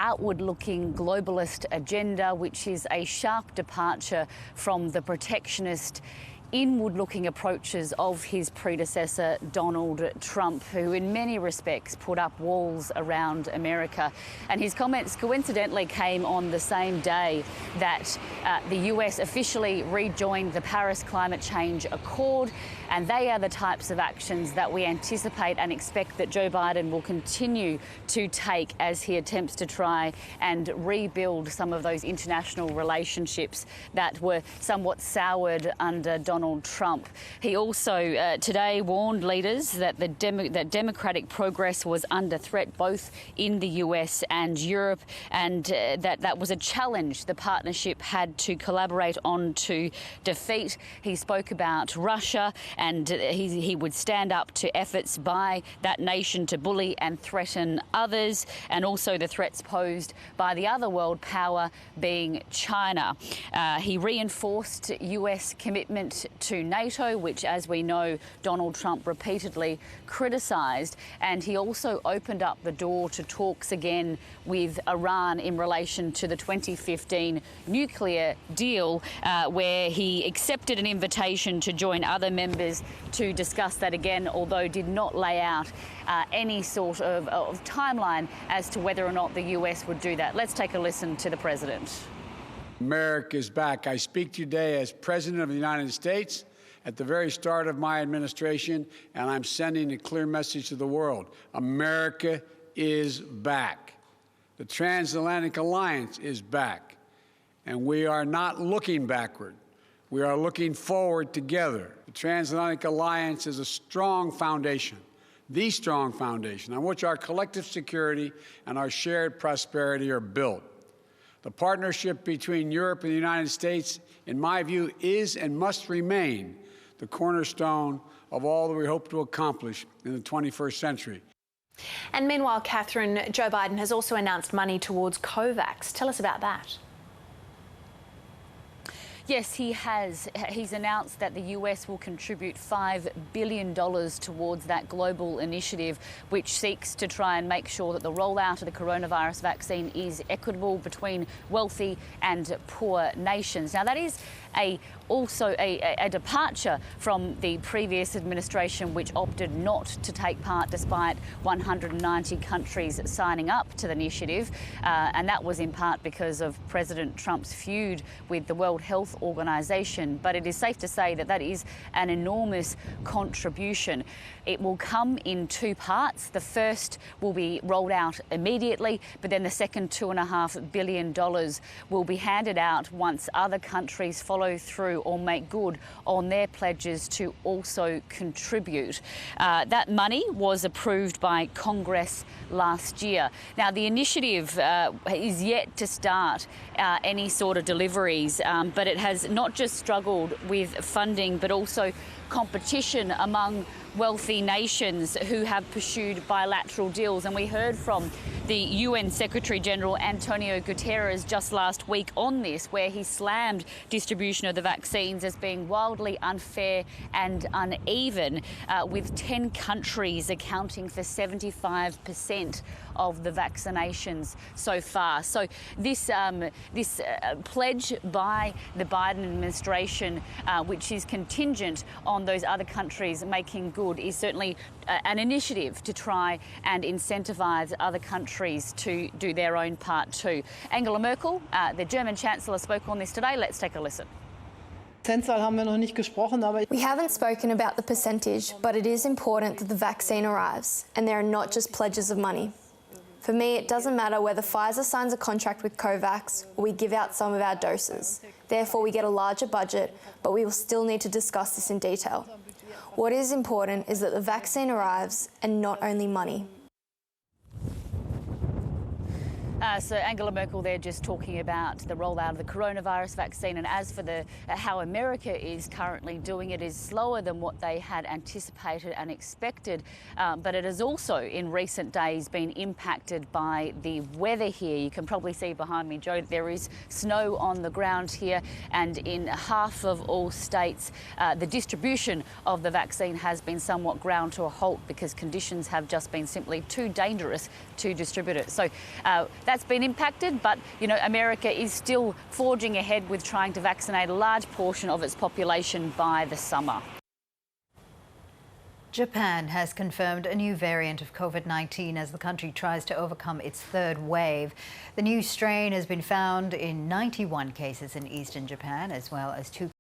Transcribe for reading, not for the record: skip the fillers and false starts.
outward-looking globalist agenda, which is a sharp departure from the protectionist, inward-looking approaches of his predecessor, Donald Trump, who in many respects put up walls around America. And his comments coincidentally came on the same day that the US officially rejoined the Paris Climate Change Accord, and they are the types of actions that we anticipate and expect that Joe Biden will continue to take as he attempts to try and rebuild some of those international relationships that were somewhat soured under Donald Trump. He also today warned leaders that that democratic progress was under threat both in the US and Europe, and that was a challenge the partnership had to collaborate on to defeat. He spoke about Russia, and he would stand up to efforts by that nation to bully and threaten others, and also the threats posed by the other world power being China. He reinforced US commitment to NATO, which, as we know, Donald Trump repeatedly criticised, and he also opened up the door to talks again with Iran in relation to the 2015 nuclear deal, where he accepted an invitation to join other members to discuss that again, although did not lay out any sort of timeline as to whether or not the US would do that. Let's take a listen to the president. America is back. I speak today as President of the United States at the very start of my administration, and I'm sending a clear message to the world. America is back. The transatlantic alliance is back, and we are not looking backward. We are looking forward together. The transatlantic alliance is a strong foundation, the strong foundation on which our collective security and our shared prosperity are built. The partnership between Europe and the United States, in my view, is and must remain the cornerstone of all that we hope to accomplish in the 21st century. And meanwhile, Catherine, Joe Biden has also announced money towards COVAX. Tell us about that. Yes, he has. He's announced that the US will contribute $5 billion towards that global initiative, which seeks to try and make sure that the rollout of the coronavirus vaccine is equitable between wealthy and poor nations. Now, that is also a departure from the previous administration, which opted not to take part despite 190 countries signing up to the initiative. And that was in part because of President Trump's feud with the World Health Organization. But it is safe to say that that is an enormous contribution. It will come in two parts. The first will be rolled out immediately, but then the second $2.5 billion will be handed out once other countries follow through or make good on their pledges to also contribute. That money was approved by Congress last year. Now, the initiative is yet to start any sort of deliveries, but it has not just struggled with funding, but also competition among wealthy nations who have pursued bilateral deals. And we heard from the UN Secretary General Antonio Guterres just last week on this, where he slammed distribution of the vaccines as being wildly unfair and uneven, with 10 countries accounting for 75% of the vaccinations so far. So this pledge by the Biden administration, which is contingent on those other countries making good, is certainly an initiative to try and incentivise other countries to do their own part too. Angela Merkel, the German Chancellor, spoke on this today. Let's take a listen. We haven't spoken about the percentage, but it is important that the vaccine arrives, and there are not just pledges of money. For me, it doesn't matter whether Pfizer signs a contract with COVAX or we give out some of our doses. Therefore, we get a larger budget, but we will still need to discuss this in detail. What is important is that the vaccine arrives and not only money. So Angela Merkel there just talking about the rollout of the coronavirus vaccine, and as for how America is currently doing it, is slower than what they had anticipated and expected, but it has also in recent days been impacted by the weather here. You can probably see behind me, Joe, there is snow on the ground here, and in half of all states the distribution of the vaccine has been somewhat ground to a halt because conditions have just been simply too dangerous to distribute it. So that's been impacted, but America is still forging ahead with trying to vaccinate a large portion of its population by the summer. Japan has confirmed a new variant of COVID-19 as the country tries to overcome its third wave. The new strain has been found in 91 cases in eastern Japan, as well as 2